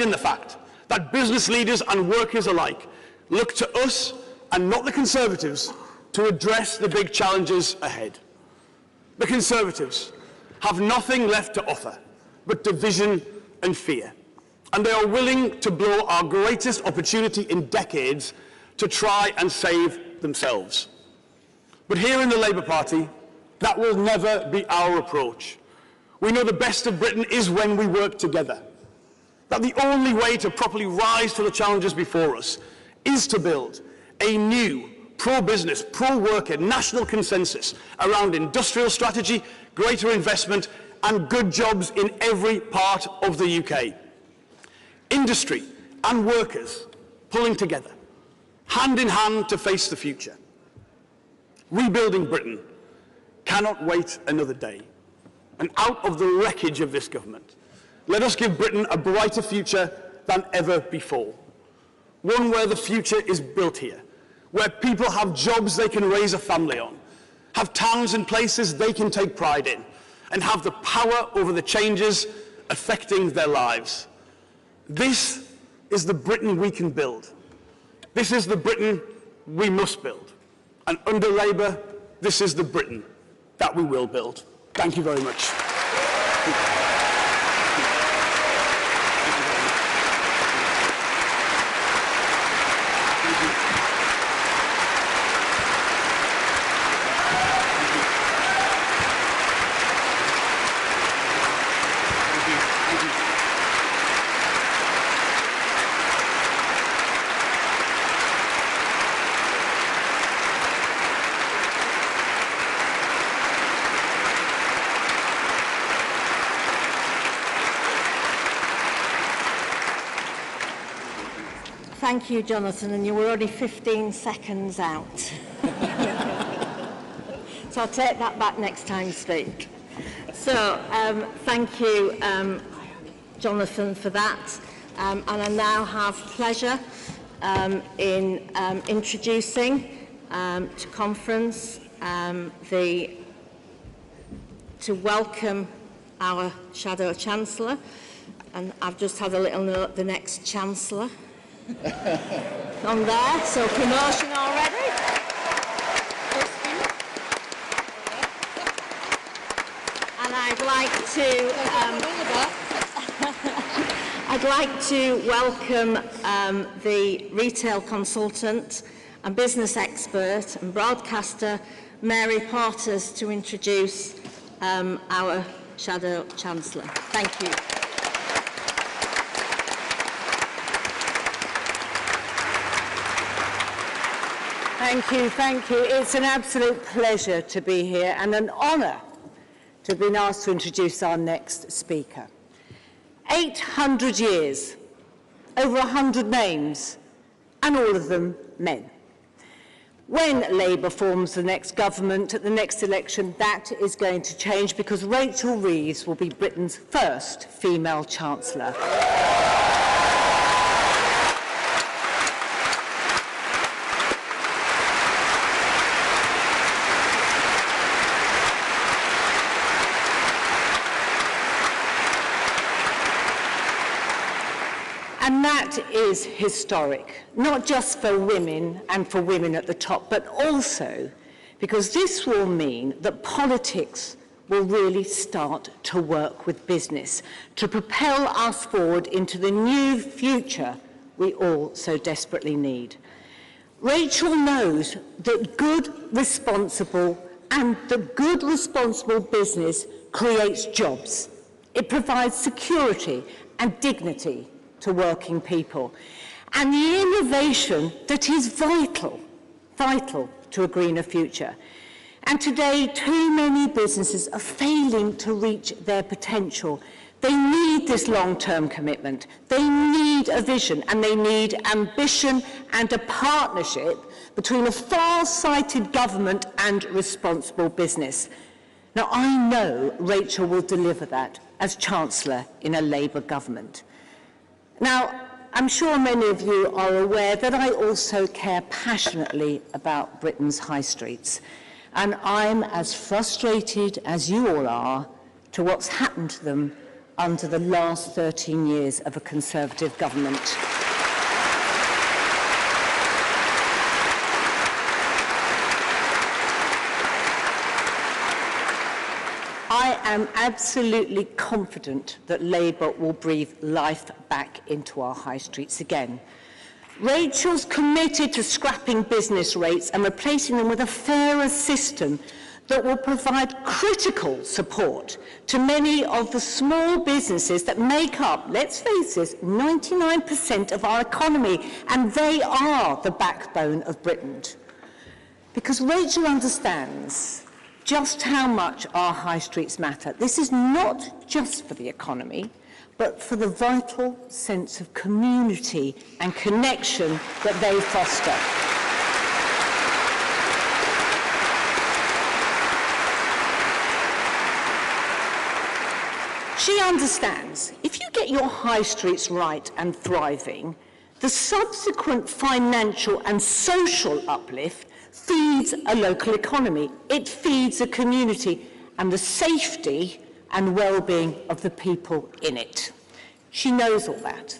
in the fact that business leaders and workers alike look to us, and not the Conservatives, to address the big challenges ahead. The Conservatives have nothing left to offer but division and fear, and they are willing to blow our greatest opportunity in decades to try and save themselves. But here in the Labour Party, that will never be our approach. We know the best of Britain is when we work together, that the only way to properly rise to the challenges before us is to build a new pro-business, pro-worker national consensus around industrial strategy, greater investment and good jobs in every part of the UK. Industry and workers pulling together, hand in hand to face the future. Rebuilding Britain cannot wait another day. And out of the wreckage of this government, let us give Britain a brighter future than ever before. One where the future is built here, where people have jobs they can raise a family on, have towns and places they can take pride in, and have the power over the changes affecting their lives. This is the Britain we can build. This is the Britain we must build. And under Labour, this is the Britain that we will build. Thank you very much. Thank you, Jonathan, and you were already 15 seconds out. So I'll take that back next time you speak. So thank you, Jonathan, for that. And I now have pleasure in introducing to conference to welcome our Shadow Chancellor. And I've just had a little note, the next Chancellor. On there, so promotion already. And I'd like to welcome the retail consultant and business expert and broadcaster Mary Porters to introduce our Shadow Chancellor. Thank you. Thank you, thank you. It's an absolute pleasure to be here and an honour to have been asked to introduce our next speaker. 800 years, over 100 names, and all of them men. When Labour forms the next government at the next election, that is going to change because Rachel Reeves will be Britain's first female Chancellor. And that is historic, not just for women and for women at the top, but also because this will mean that politics will really start to work with business to propel us forward into the new future we all so desperately need. Rachel knows that good, responsible business creates jobs. It provides security and dignity to working people, and the innovation that is vital to a greener future. And today, too many businesses are failing to reach their potential. They need this long-term commitment, they need a vision, and they need ambition and a partnership between a far-sighted government and responsible business. Now, I know Rachel will deliver that as Chancellor in a Labour government. Now, I'm sure many of you are aware that I also care passionately about Britain's high streets, and I'm as frustrated as you all are to what's happened to them under the last 13 years of a Conservative government. I am absolutely confident that Labour will breathe life back into our high streets again. Rachel's committed to scrapping business rates and replacing them with a fairer system that will provide critical support to many of the small businesses that make up, let's face it, 99% of our economy, and they are the backbone of Britain. Because Rachel understands just how much our high streets matter. This is not just for the economy, but for the vital sense of community and connection that they foster. She understands if you get your high streets right and thriving, the subsequent financial and social uplift feeds a local economy, it feeds a community, and the safety and well-being of the people in it. She knows all that,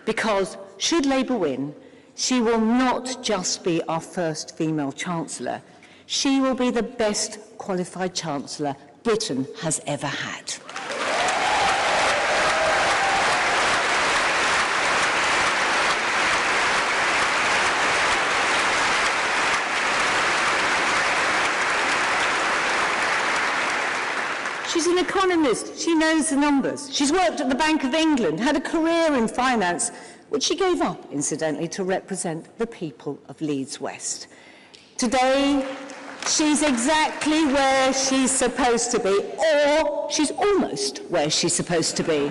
because should Labour win, she will not just be our first female Chancellor, she will be the best qualified Chancellor Britain has ever had. She's an economist. She knows the numbers. She's worked at the Bank of England, had a career in finance, which she gave up, incidentally, to represent the people of Leeds West. Today, she's exactly where she's supposed to be, or she's almost where she's supposed to be.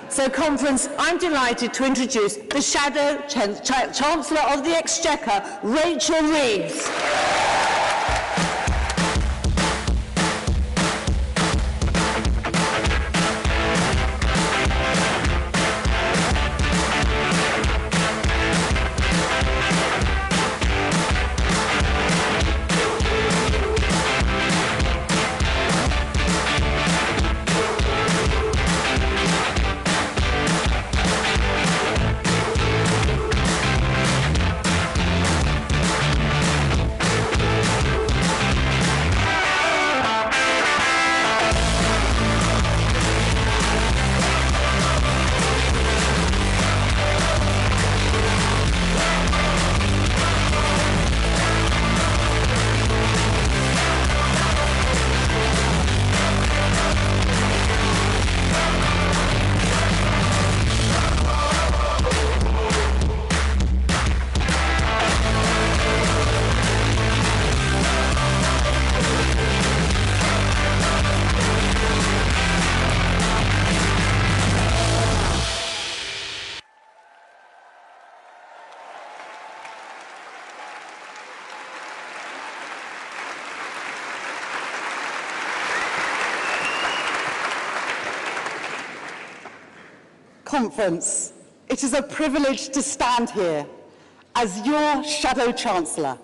So, Conference, I'm delighted to introduce the Shadow Chancellor of the Exchequer, Rachel Reeves. Conference, it is a privilege to stand here as your Shadow Chancellor.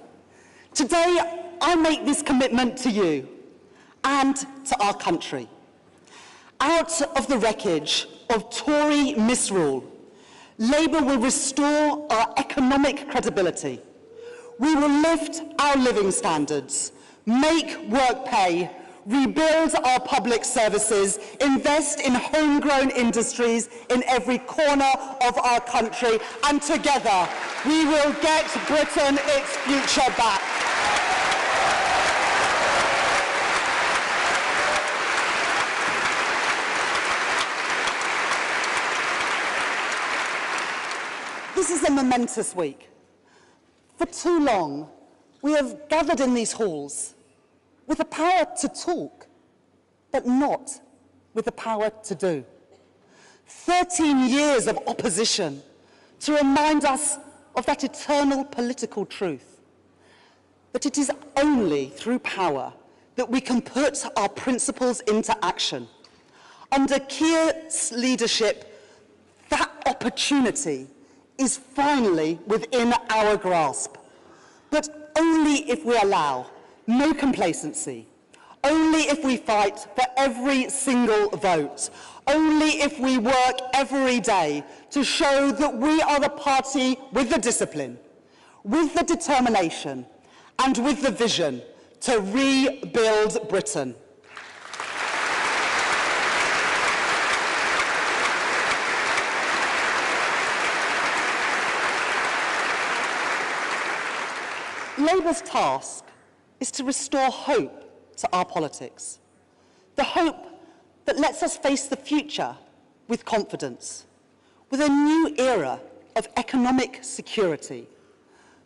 Today, I make this commitment to you and to our country. Out of the wreckage of Tory misrule, Labour will restore our economic credibility. We will lift our living standards, make work pay, rebuild our public services, invest in homegrown industries in every corner of our country, and together we will get Britain its future back. This is a momentous week. For too long, we have gathered in these halls with the power to talk, but not with the power to do. 13 years of opposition to remind us of that eternal political truth, that it is only through power that we can put our principles into action. Under Keir's leadership, that opportunity is finally within our grasp, but only if we allow no complacency, only if we fight for every single vote, only if we work every day to show that we are the party with the discipline, with the determination, and with the vision to rebuild Britain. Labour's task is to restore hope to our politics. The hope that lets us face the future with confidence, with a new era of economic security,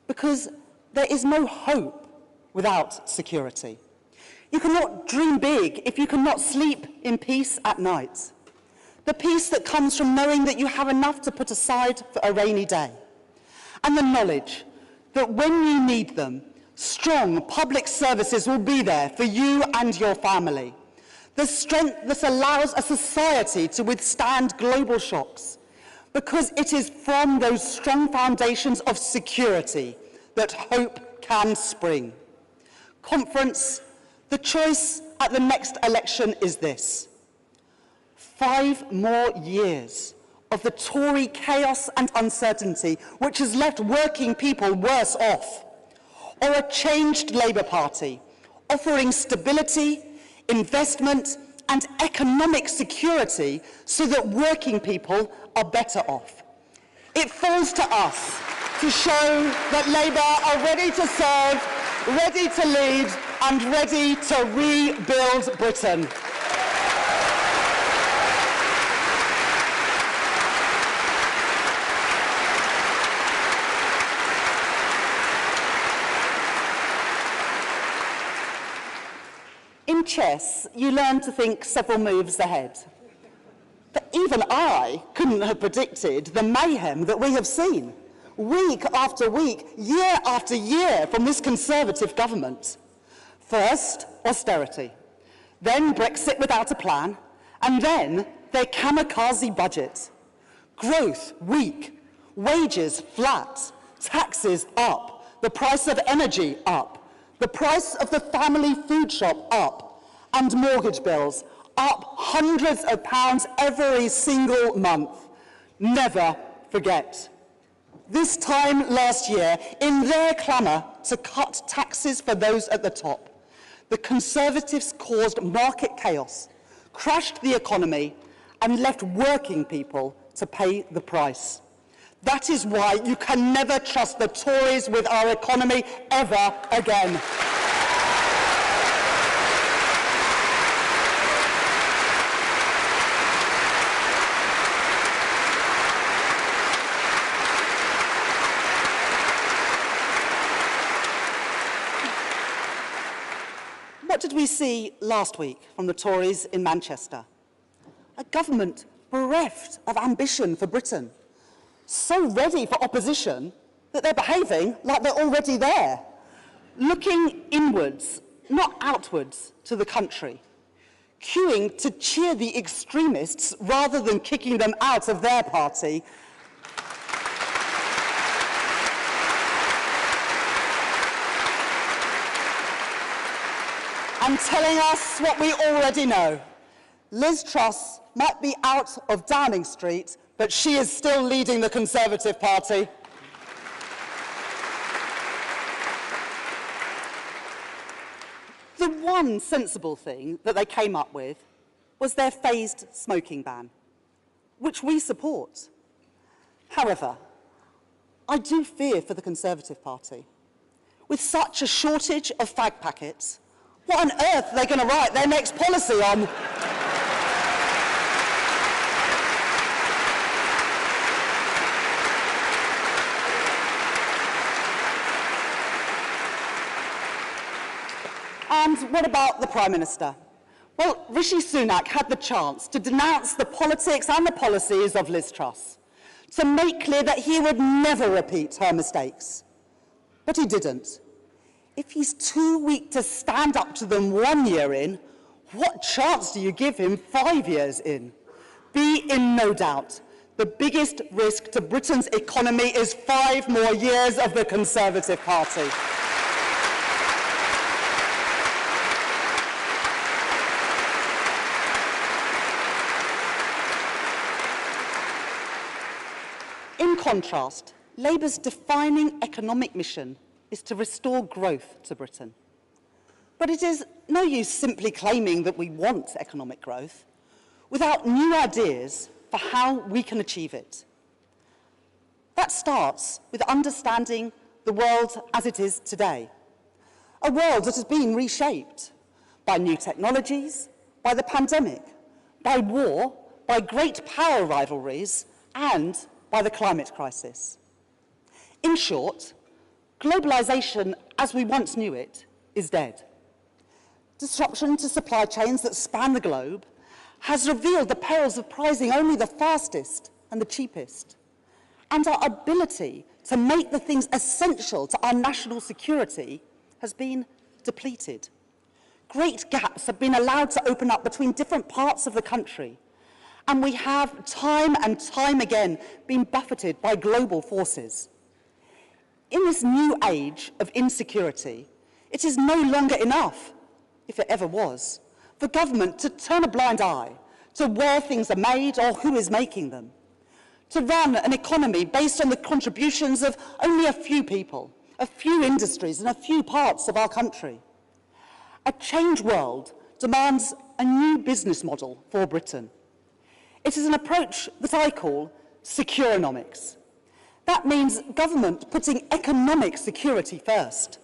because there is no hope without security. You cannot dream big if you cannot sleep in peace at night. The peace that comes from knowing that you have enough to put aside for a rainy day, and the knowledge that when you need them, strong public services will be there for you and your family. The strength that allows a society to withstand global shocks, because it is from those strong foundations of security that hope can spring. Conference, the choice at the next election is this: 5 more years of the Tory chaos and uncertainty which has left working people worse off, or a changed Labour Party offering stability, investment and economic security so that working people are better off. It falls to us to show that Labour are ready to serve, ready to lead and ready to rebuild Britain. In chess, you learn to think several moves ahead. But even I couldn't have predicted the mayhem that we have seen, week after week, year after year, from this Conservative government. First, austerity, then Brexit without a plan, and then their kamikaze budget. Growth weak, wages flat, taxes up, the price of energy up, the price of the family food shop up, and mortgage bills up hundreds of pounds every single month. Never forget. This time last year, in their clamour to cut taxes for those at the top, the Conservatives caused market chaos, crashed the economy, and left working people to pay the price. That is why you can never trust the Tories with our economy ever again. What did we see last week from the Tories in Manchester? A government bereft of ambition for Britain, so ready for opposition that they're behaving like they're already there, looking inwards, not outwards, to the country, queuing to cheer the extremists rather than kicking them out of their party. And telling us what we already know. Liz Truss might be out of Downing Street, but she is still leading the Conservative Party. The one sensible thing that they came up with was their phased smoking ban, which we support. However, I do fear for the Conservative Party. With such a shortage of fag packets, what on earth are they going to write their next policy on? And what about the Prime Minister? Well, Rishi Sunak had the chance to denounce the politics and the policies of Liz Truss, to make clear that he would never repeat her mistakes. But he didn't. If he's too weak to stand up to them 1 year in, what chance do you give him 5 years in? Be in no doubt, the biggest risk to Britain's economy is 5 more years of the Conservative Party. contrast, Labour's defining economic mission is to restore growth to Britain. But it is no use simply claiming that we want economic growth without new ideas for how we can achieve it. That starts with understanding the world as it is today, a world that has been reshaped by new technologies, by the pandemic, by war, by great power rivalries, and by the climate crisis. In short, globalisation as we once knew it is dead. Disruption to supply chains that span the globe has revealed the perils of prizing only the fastest and the cheapest, and our ability to make the things essential to our national security has been depleted. Great gaps have been allowed to open up between different parts of the country, and we have time and time again been buffeted by global forces. In this new age of insecurity, it is no longer enough, if it ever was, for government to turn a blind eye to where things are made or who is making them, to run an economy based on the contributions of only a few people, a few industries and a few parts of our country. A changed world demands a new business model for Britain. It is an approach that I call securinomics. That means government putting economic security first.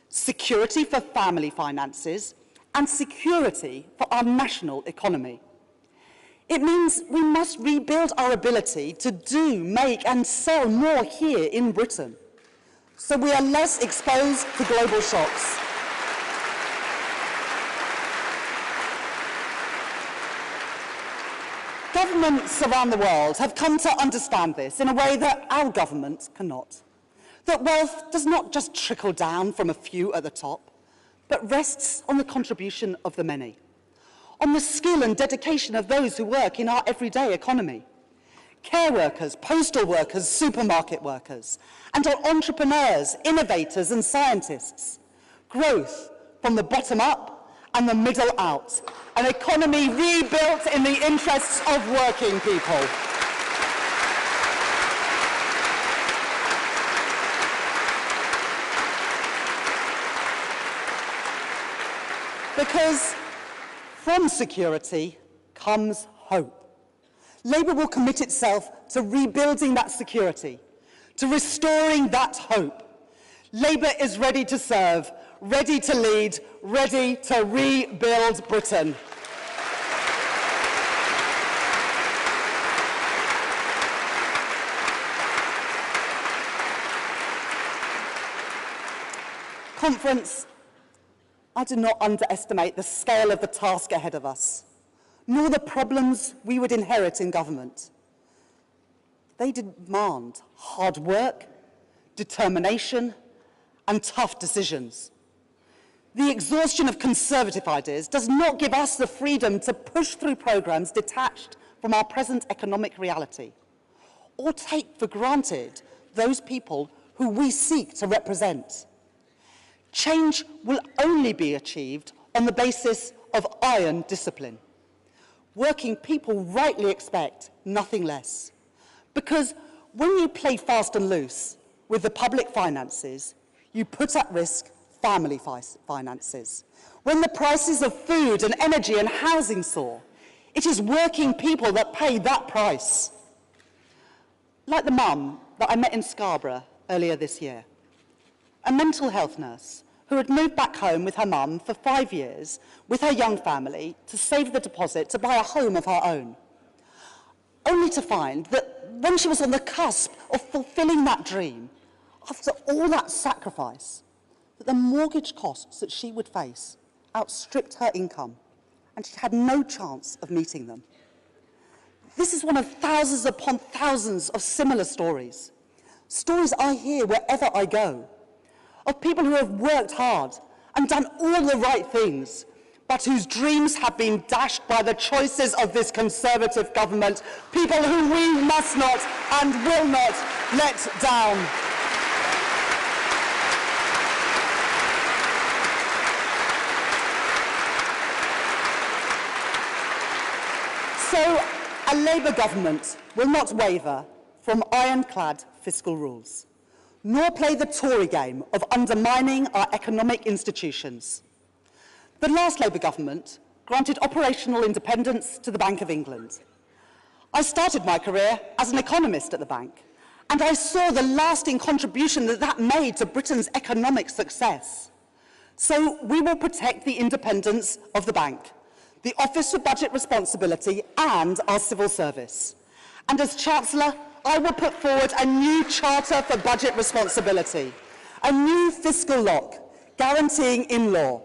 Security for family finances and security for our national economy. It means we must rebuild our ability to do, make and sell more here in Britain, so we are less exposed to global shocks. Governments around the world have come to understand this in a way that our government cannot. That wealth does not just trickle down from a few at the top, but rests on the contribution of the many, on the skill and dedication of those who work in our everyday economy. Care workers, postal workers, supermarket workers, and on entrepreneurs, innovators and scientists. Growth from the bottom up and the middle out. An economy rebuilt in the interests of working people. Because from security comes hope. Labour will commit itself to rebuilding that security, to restoring that hope. Labour is ready to serve, ready to lead, ready to rebuild Britain. Conference, I do not underestimate the scale of the task ahead of us, nor the problems we would inherit in government. They demand hard work, determination, and tough decisions. The exhaustion of Conservative ideas does not give us the freedom to push through programmes detached from our present economic reality, or take for granted those people who we seek to represent. Change will only be achieved on the basis of iron discipline. Working people rightly expect nothing less, because when you play fast and loose with the public finances, you put at risk family finances. When the prices of food and energy and housing soar, it is working people that pay that price. Like the mum that I met in Scarborough earlier this year, a mental health nurse who had moved back home with her mum for 5 years with her young family to save the deposit to buy a home of her own, only to find that when she was on the cusp of fulfilling that dream, after all that sacrifice, that the mortgage costs that she would face outstripped her income, and she had no chance of meeting them. This is one of thousands upon thousands of similar stories. Stories I hear wherever I go, of people who have worked hard and done all the right things, but whose dreams have been dashed by the choices of this Conservative government, people who we must not and will not let down. So a Labour government will not waver from ironclad fiscal rules, nor play the Tory game of undermining our economic institutions. The last Labour government granted operational independence to the Bank of England. I started my career as an economist at the bank, and I saw the lasting contribution that made to Britain's economic success. So we will protect the independence of the bank, the Office for Budget Responsibility, and our civil service. And as Chancellor, I will put forward a new Charter for Budget Responsibility, a new fiscal lock guaranteeing in law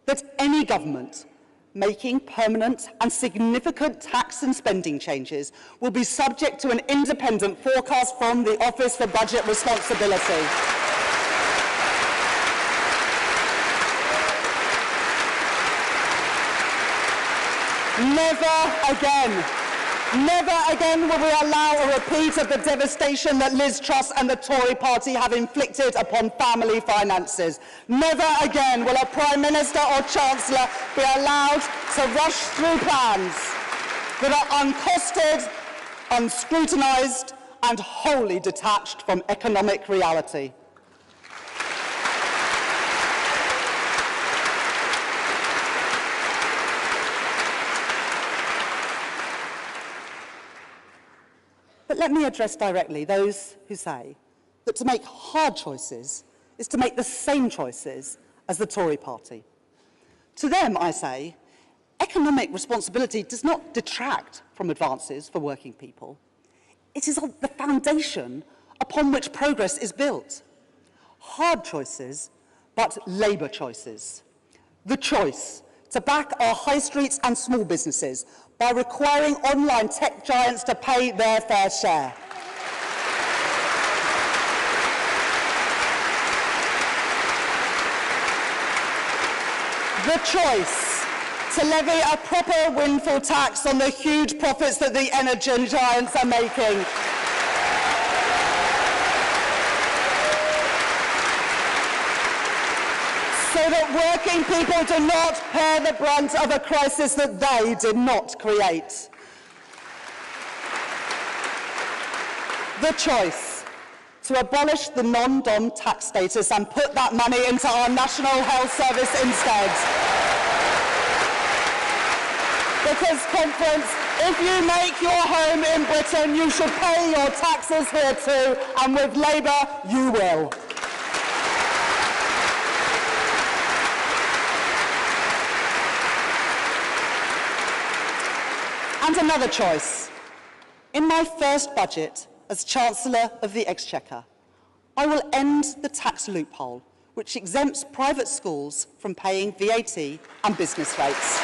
that any government making permanent and significant tax and spending changes will be subject to an independent forecast from the Office for Budget Responsibility. Never again will we allow a repeat of the devastation that Liz Truss and the Tory party have inflicted upon family finances. Never again will a Prime Minister or Chancellor be allowed to rush through plans that are uncosted, unscrutinised and wholly detached from economic reality. But let me address directly those who say that to make hard choices is to make the same choices as the Tory party. To them, I say, economic responsibility does not detract from advances for working people. It is the foundation upon which progress is built. Hard choices, but Labour choices. The choice to back our high streets and small businesses by requiring online tech giants to pay their fair share. The choice to levy a proper windfall tax on the huge profits that the energy giants are making. So that working people do not bear the brunt of a crisis that they did not create. The choice to abolish the non-dom tax status and put that money into our National Health Service instead. Because, Conference, if you make your home in Britain, you should pay your taxes here too, and with Labour, you will. And another choice. In my first budget as Chancellor of the Exchequer, I will end the tax loophole which exempts private schools from paying VAT and business rates.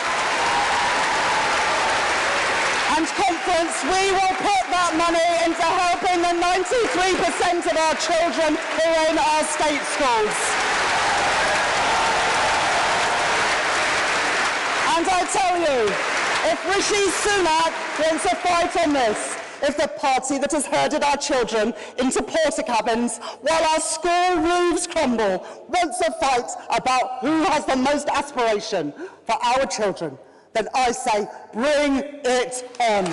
And Conference, we will put that money into helping the 93% of our children who are in our state schools. And I tell you, if Rishi Sunak wants a fight on this, if the party that has herded our children into porta cabins while our school roofs crumble wants a fight about who has the most aspiration for our children, then I say, bring it on.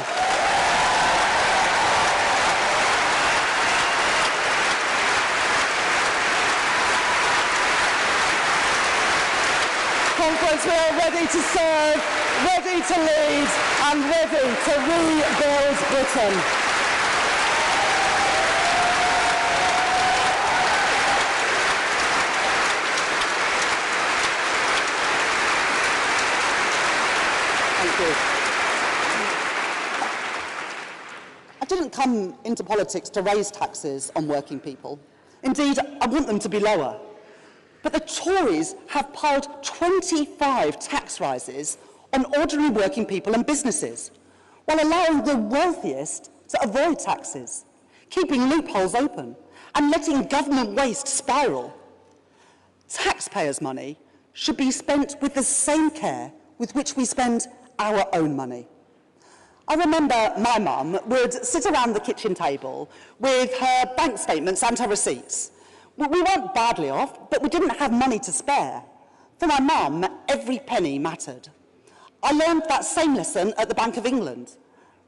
Conference, we are ready to serve, ready to lead, and ready to rebuild Britain. Thank you. I didn't come into politics to raise taxes on working people. Indeed, I want them to be lower. But the Tories have piled 25 tax rises on ordinary working people and businesses, while allowing the wealthiest to avoid taxes, keeping loopholes open, and letting government waste spiral. Taxpayers' money should be spent with the same care with which we spend our own money. I remember my mum would sit around the kitchen table with her bank statements and her receipts. We weren't badly off, but we didn't have money to spare. For my mum, every penny mattered. I learned that same lesson at the Bank of England.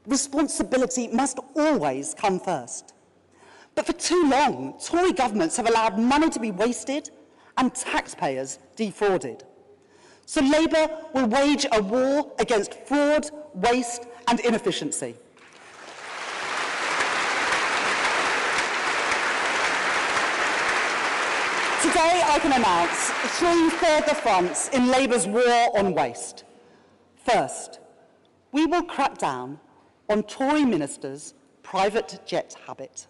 responsibility must always come first. But for too long, Tory governments have allowed money to be wasted and taxpayers defrauded. So Labour will wage a war against fraud, waste and inefficiency. Today I can announce 3 further fronts in Labour's war on waste. First, we will crack down on Tory ministers' private jet habit.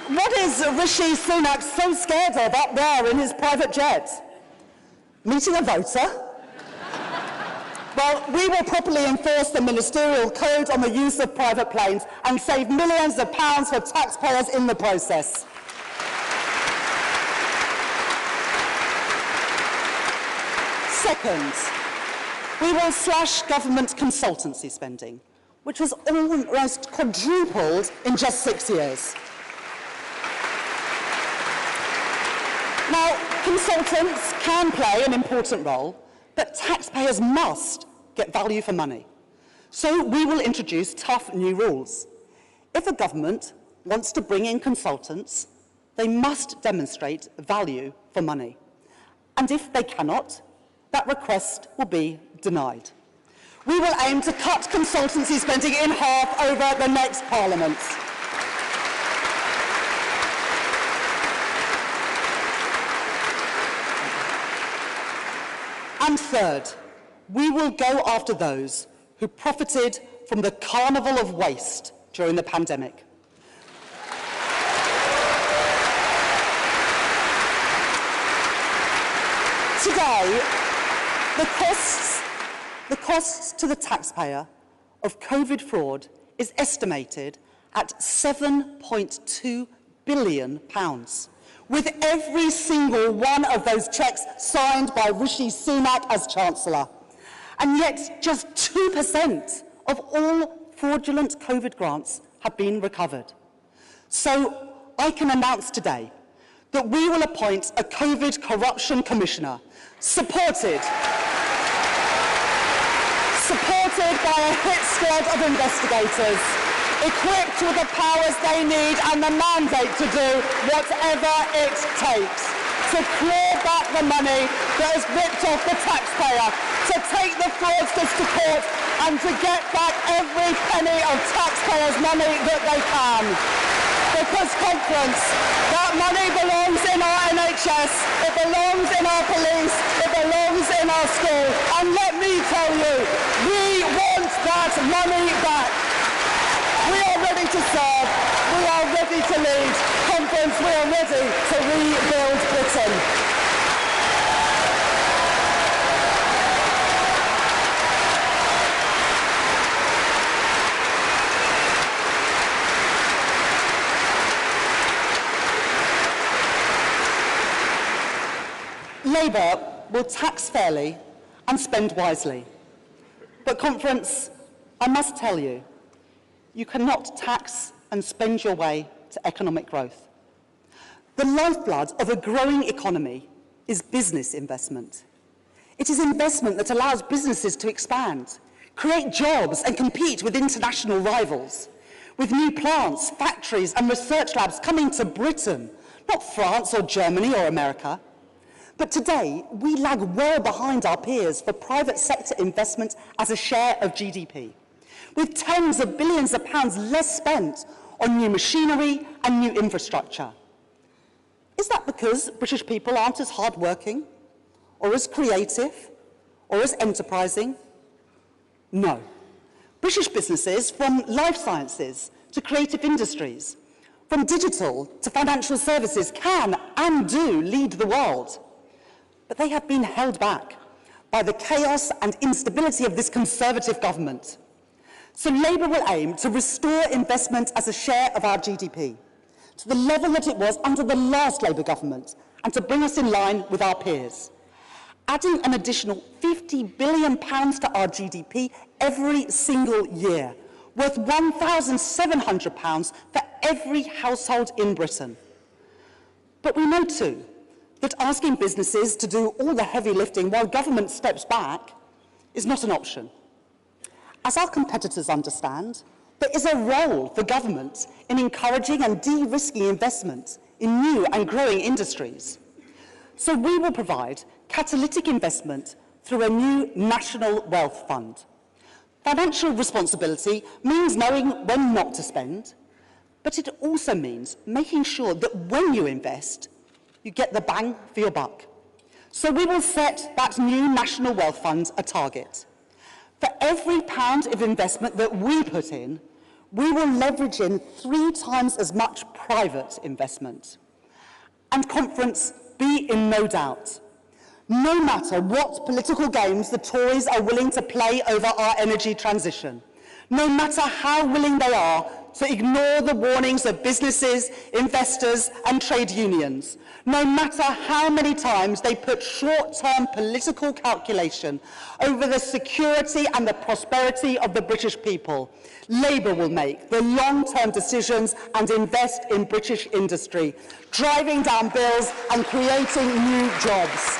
What is Rishi Sunak so scared of up there in his private jet? Meeting a voter? Well, we will properly enforce the ministerial code on the use of private planes and save millions of pounds for taxpayers in the process. Second, we will slash government consultancy spending, which was almost quadrupled in just 6 years. Now, consultants can play an important role, but taxpayers must get value for money. So we will introduce tough new rules. If a government wants to bring in consultants, they must demonstrate value for money. And if they cannot, that request will be denied. We will aim to cut consultancy spending in half over the next Parliament. And third, we will go after those who profited from the carnival of waste during the pandemic. Today, the costs to the taxpayer of COVID fraud is estimated at £7.2 billion, with every single one of those cheques signed by Rishi Sunak as Chancellor. And yet, just 2% of all fraudulent COVID grants have been recovered. So I can announce today that we will appoint a COVID corruption commissioner supported by a hit squad of investigators, equipped with the powers they need and the mandate to do whatever it takes to claw back the money that is ripped off the taxpayer, to take the fraudsters to court and to get back every penny of taxpayers' money that they can. Because, conference, that money belongs in our NHS, it belongs in our police, it belongs in our school. And let me tell you, we want that money back. We are ready to serve, we are ready to lead. Conference, we are ready to rebuild Britain. Labour will tax fairly and spend wisely. But, conference, I must tell you, you cannot tax and spend your way to economic growth. The lifeblood of a growing economy is business investment. It is investment that allows businesses to expand, create jobs and compete with international rivals, with new plants, factories and research labs coming to Britain, not France or Germany or America. But today, we lag well behind our peers for private sector investment as a share of GDP, with tens of billions of pounds less spent on new machinery and new infrastructure. Is that because British people aren't as hard-working, or as creative, or as enterprising? No. British businesses, from life sciences to creative industries, from digital to financial services, can and do lead the world. But they have been held back by the chaos and instability of this Conservative government. So Labour will aim to restore investment as a share of our GDP to the level that it was under the last Labour government, and to bring us in line with our peers, adding an additional £50 billion to our GDP every single year, worth £1,700 for every household in Britain. But we know too that asking businesses to do all the heavy lifting while government steps back is not an option. As our competitors understand, there is a role for government in encouraging and de-risking investment in new and growing industries. So we will provide catalytic investment through a new national wealth fund. Financial responsibility means knowing when not to spend, but it also means making sure that when you invest, you get the bang for your buck. So we will set that new national wealth fund a target. For every pound of investment that we put in, we will leverage in 3 times as much private investment. And conference, be in no doubt. No matter what political games the Tories are willing to play over our energy transition, no matter how willing they are to ignore the warnings of businesses, investors, and trade unions, no matter how many times they put short-term political calculation over the security and the prosperity of the British people, Labour will make the long-term decisions and invest in British industry, driving down bills and creating new jobs.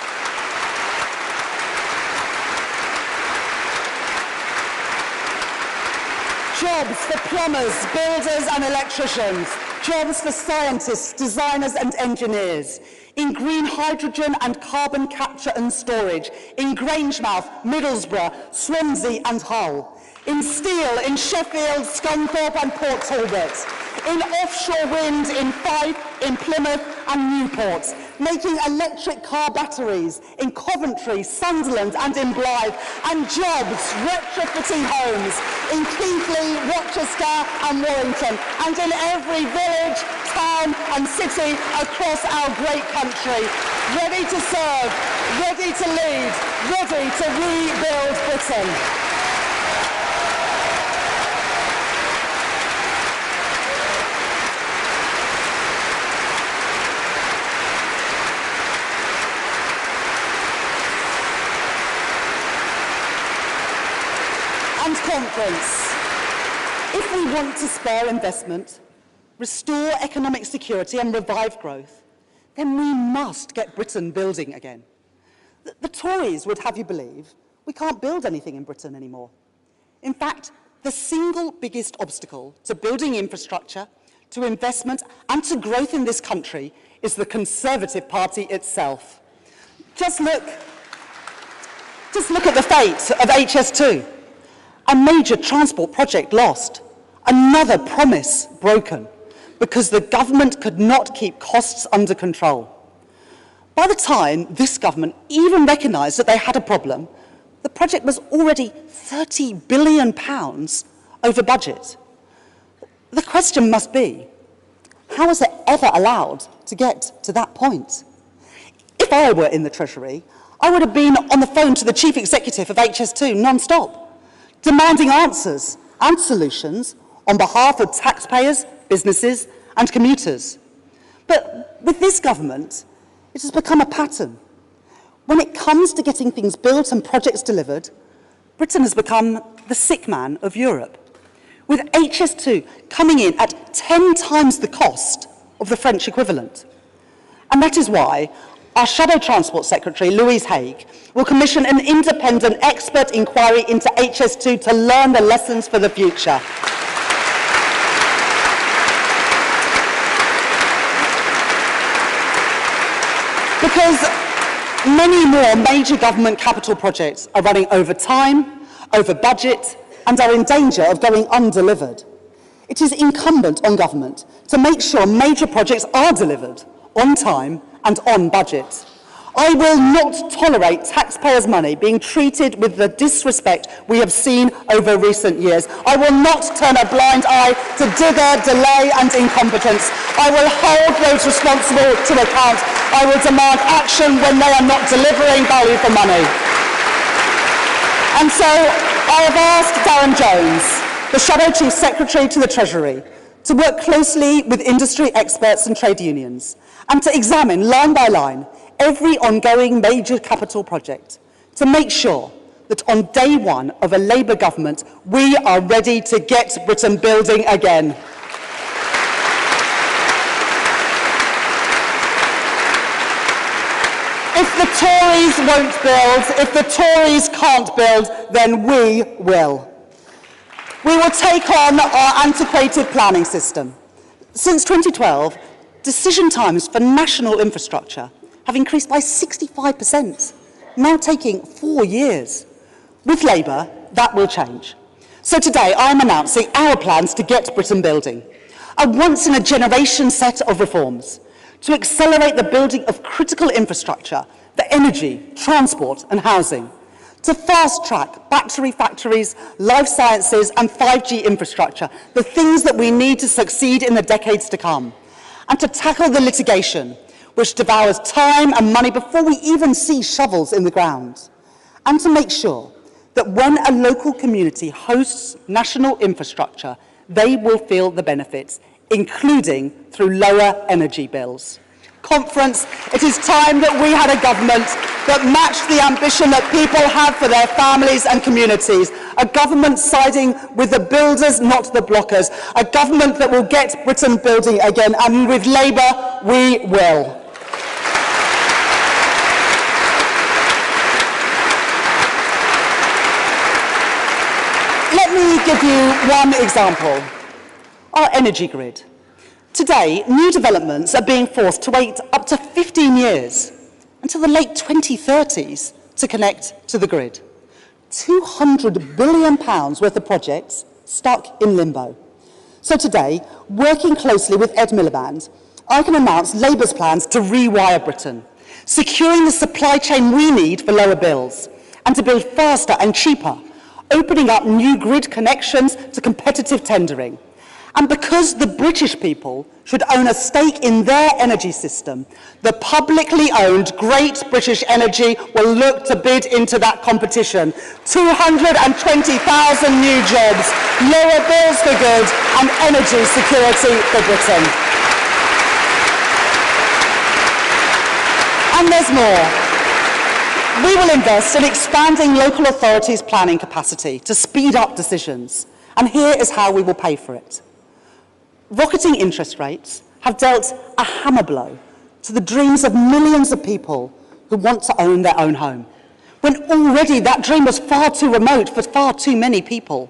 Jobs for plumbers, builders and electricians. Jobs for scientists, designers and engineers. In green hydrogen and carbon capture and storage. In Grangemouth, Middlesbrough, Swansea and Hull. In steel, in Sheffield, Scunthorpe and Port Talbot. In offshore wind, in Fife, in Plymouth and Newport. Making electric car batteries in Coventry, Sunderland and in Blythe. And jobs retrofitting homes in Keighley, Rochester and Warrington. And in every village, town and city across our great country. Ready to serve, ready to lead, ready to rebuild Britain. And conference. If we want to spur investment, restore economic security and revive growth, then we must get Britain building again. The Tories would have you believe we can't build anything in Britain anymore. In fact, the single biggest obstacle to building infrastructure, to investment and to growth in this country is the Conservative Party itself. Just look at the fate of HS2. A major transport project lost, another promise broken, because the government could not keep costs under control. By the time this government even recognised that they had a problem, the project was already £30 billion over budget. The question must be, how was it ever allowed to get to that point? If I were in the Treasury, I would have been on the phone to the Chief Executive of HS2 non-stop, demanding answers and solutions on behalf of taxpayers, businesses and commuters. But with this government, it has become a pattern. When it comes to getting things built and projects delivered, Britain has become the sick man of Europe, with HS2 coming in at 10 times the cost of the French equivalent. And that is why our Shadow Transport Secretary, Louise Haigh, will commission an independent expert inquiry into HS2 to learn the lessons for the future. Because many more major government capital projects are running over time, over budget, and are in danger of going undelivered. It is incumbent on government to make sure major projects are delivered on time and on budget. I will not tolerate taxpayers' money being treated with the disrespect we have seen over recent years. I will not turn a blind eye to digger, delay and incompetence. I will hold those responsible to account. I will demand action when they are not delivering value for money. And so I have asked Darren Jones, the Shadow Chief Secretary to the Treasury, to work closely with industry experts and trade unions and to examine line by line every ongoing major capital project to make sure that on day one of a Labour government, we are ready to get Britain building again. If the Tories won't build, if the Tories can't build, then we will. We will take on our antiquated planning system. Since 2012, decision times for national infrastructure have increased by 65%, now taking 4 years. With Labour, that will change. So today, I am announcing our plans to get Britain building, a once-in-a-generation set of reforms to accelerate the building of critical infrastructure for energy, transport and housing, to fast-track battery factories, life sciences and 5G infrastructure, the things that we need to succeed in the decades to come, and to tackle the litigation which devours time and money before we even see shovels in the ground, and to make sure that when a local community hosts national infrastructure, they will feel the benefits, including through lower energy bills. Conference, it is time that we had a government that matched the ambition that people have for their families and communities, a government siding with the builders, not the blockers, a government that will get Britain building again, and with Labour, we will. Let me give you one example. Our energy grid. Today, new developments are being forced to wait up to 15 years until the late 2030s to connect to the grid. £200 billion worth of projects stuck in limbo. So today, working closely with Ed Miliband, I can announce Labour's plans to rewire Britain, securing the supply chain we need for lower bills, and to build faster and cheaper, opening up new grid connections to competitive tendering. And because the British people should own a stake in their energy system, the publicly owned Great British Energy will look to bid into that competition. 220,000 new jobs, lower bills for good, and energy security for Britain. And there's more. We will invest in expanding local authorities' planning capacity to speed up decisions. And here is how we will pay for it. Rocketing interest rates have dealt a hammer blow to the dreams of millions of people who want to own their own home, when already that dream was far too remote for far too many people.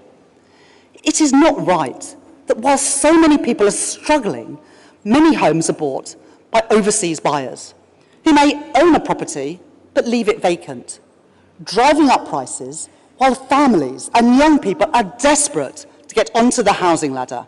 It is not right that while so many people are struggling, many homes are bought by overseas buyers who may own a property but leave it vacant, driving up prices while families and young people are desperate to get onto the housing ladder.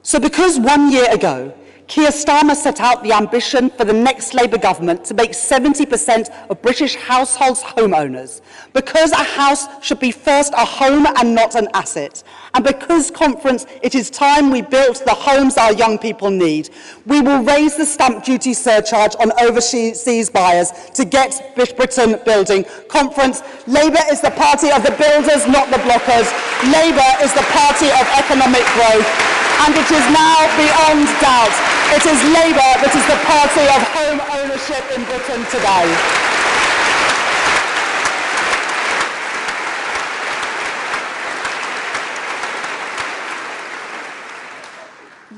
So because 1 year ago, Keir Starmer set out the ambition for the next Labour government to make 70% of British households homeowners, because a house should be first a home and not an asset, and because, Conference, it is time we built the homes our young people need, we will raise the stamp duty surcharge on overseas buyers to get Britain building. Conference, Labour is the party of the builders, not the blockers. Labour is the party of economic growth. And it is now beyond doubt, it is Labour that is the party of home ownership in Britain today.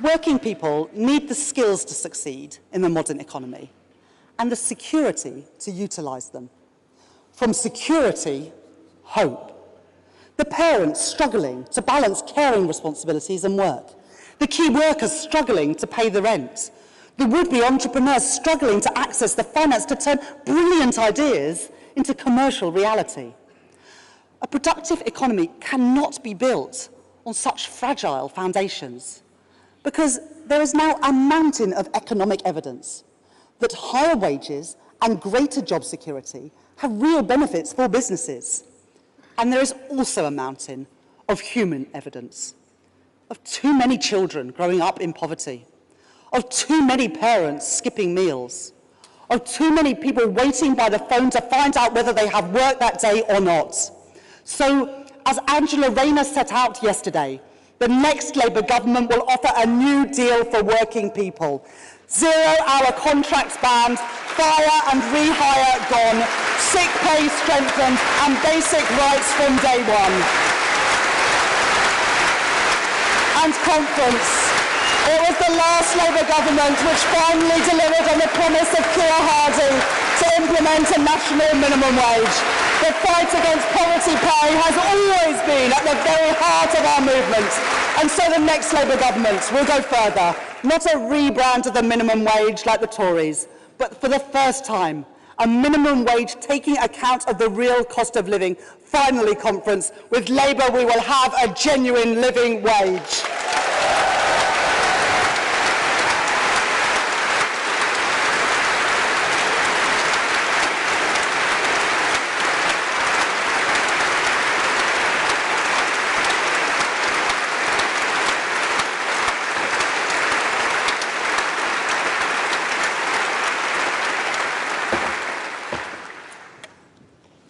Working people need the skills to succeed in the modern economy and the security to utilise them. From security, hope. The parents struggling to balance caring responsibilities and work. The key workers struggling to pay the rent. The would-be entrepreneurs struggling to access the finance to turn brilliant ideas into commercial reality. A productive economy cannot be built on such fragile foundations, because there is now a mountain of economic evidence that higher wages and greater job security have real benefits for businesses. And there is also a mountain of human evidence, of too many children growing up in poverty, of too many parents skipping meals, of too many people waiting by the phone to find out whether they have work that day or not. So, as Angela Rayner set out yesterday, the next Labour government will offer a new deal for working people. 0-hour contracts banned, fire and rehire gone, sick pay strengthened, and basic rights from day one. And Conference, it was the last Labour government which finally delivered on the promise of Keir Harding to implement a national minimum wage. The fight against poverty pay has always been at the very heart of our movement. And so the next Labour government will go further. Not a rebrand of the minimum wage like the Tories, but for the first time, a minimum wage taking account of the real cost of living. Finally, conference, with Labour we will have a genuine living wage.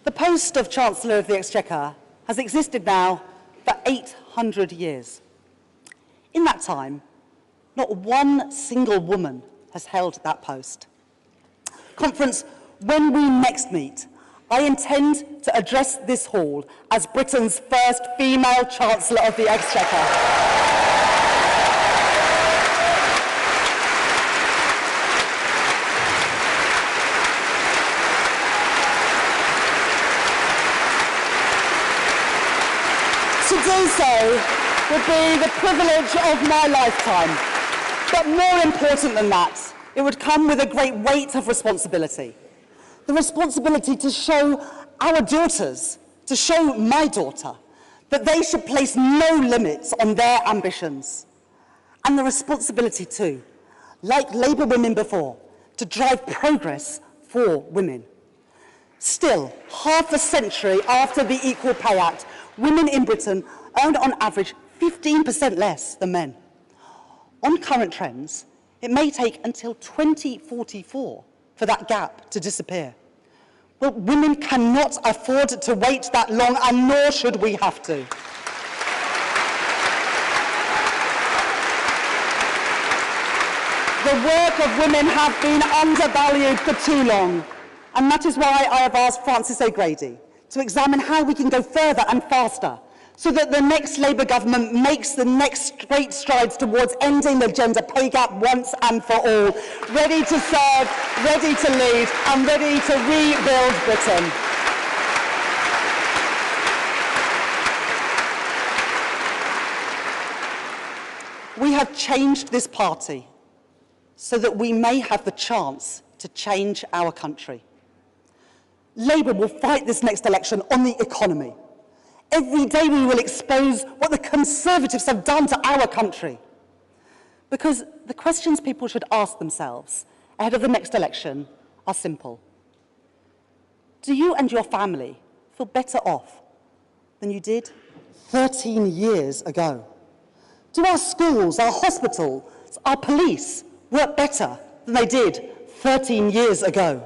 The post of Chancellor of the Exchequer has existed now for 800 years. In that time, not one single woman has held that post. Conference, when we next meet, I intend to address this hall as Britain's first female Chancellor of the Exchequer. To do so would be the privilege of my lifetime. But more important than that, it would come with a great weight of responsibility. The responsibility to show our daughters, to show my daughter, that they should place no limits on their ambitions. And the responsibility too, like Labour women before, to drive progress for women. Still, half a century after the Equal Pay Act, women in Britain earn on average 15% less than men. On current trends, it may take until 2044 for that gap to disappear. Well, women cannot afford to wait that long, and nor should we have to. The work of women have been undervalued for too long, and that is why I have asked Frances O'Grady to examine how we can go further and faster, so that the next Labour government makes the next great strides towards ending the gender pay gap once and for all, ready to serve, ready to lead, and ready to rebuild Britain. We have changed this party so that we may have the chance to change our country. Labour will fight this next election on the economy. Every day we will expose what the Conservatives have done to our country. Because the questions people should ask themselves ahead of the next election are simple. Do you and your family feel better off than you did 13 years ago? Do our schools, our hospitals, our police work better than they did 13 years ago?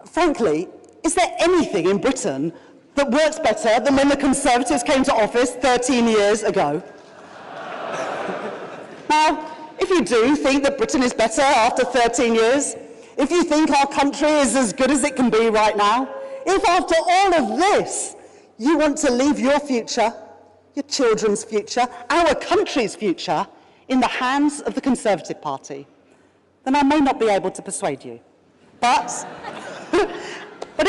Frankly, is there anything in Britain that works better than when the Conservatives came to office 13 years ago? Now, if you do think that Britain is better after 13 years, if you think our country is as good as it can be right now, if after all of this you want to leave your future, your children's future, our country's future, in the hands of the Conservative Party, then I may not be able to persuade you. But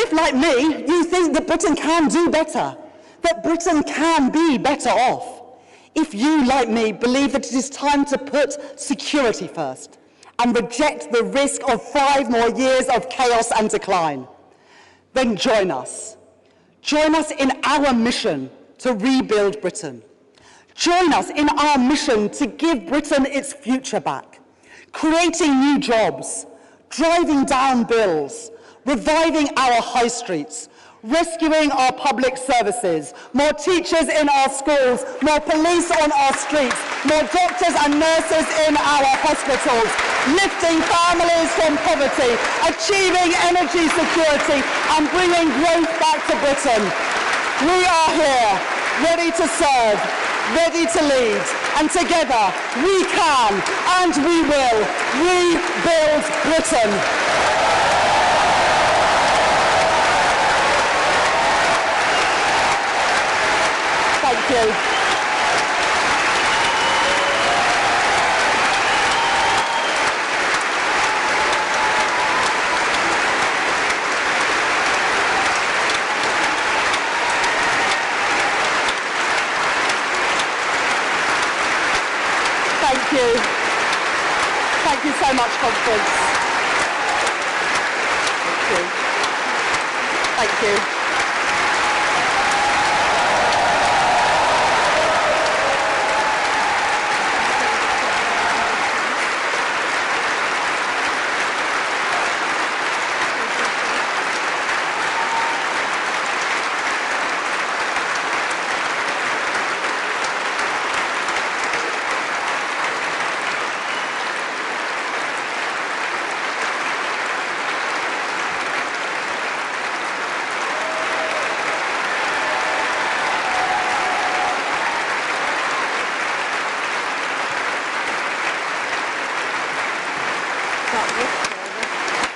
if, like me, you think that Britain can do better, that Britain can be better off, if you, like me, believe that it is time to put security first and reject the risk of 5 more years of chaos and decline, then join us. Join us in our mission to rebuild Britain. Join us in our mission to give Britain its future back, creating new jobs, driving down bills, reviving our high streets, rescuing our public services, more teachers in our schools, more police on our streets, more doctors and nurses in our hospitals, lifting families from poverty, achieving energy security, and bringing growth back to Britain. We are here, ready to serve, ready to lead, and together we can and we will rebuild Britain. Thank you. you. Thank you so much, conference. Thank you. Thank you.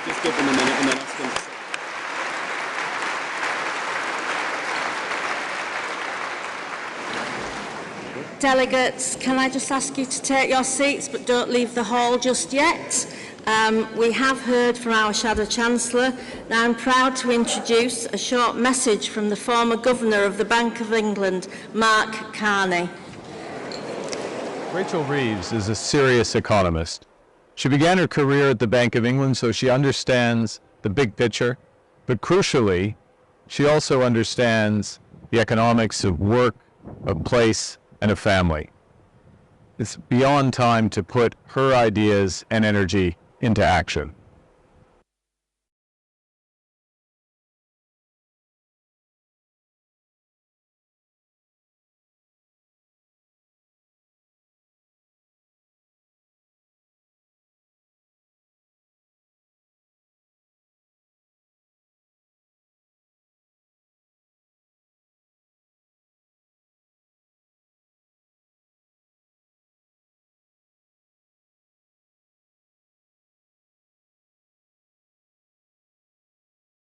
Just give them a minute and then ask them. Delegates, can I just ask you to take your seats but don't leave the hall just yet? We have heard from our Shadow Chancellor. Now I'm proud to introduce a short message from the former Governor of the Bank of England, Mark Carney. Rachel Reeves is a serious economist. She began her career at the Bank of England, so she understands the big picture, but crucially, she also understands the economics of work, of place, and of family. It's beyond time to put her ideas and energy into action.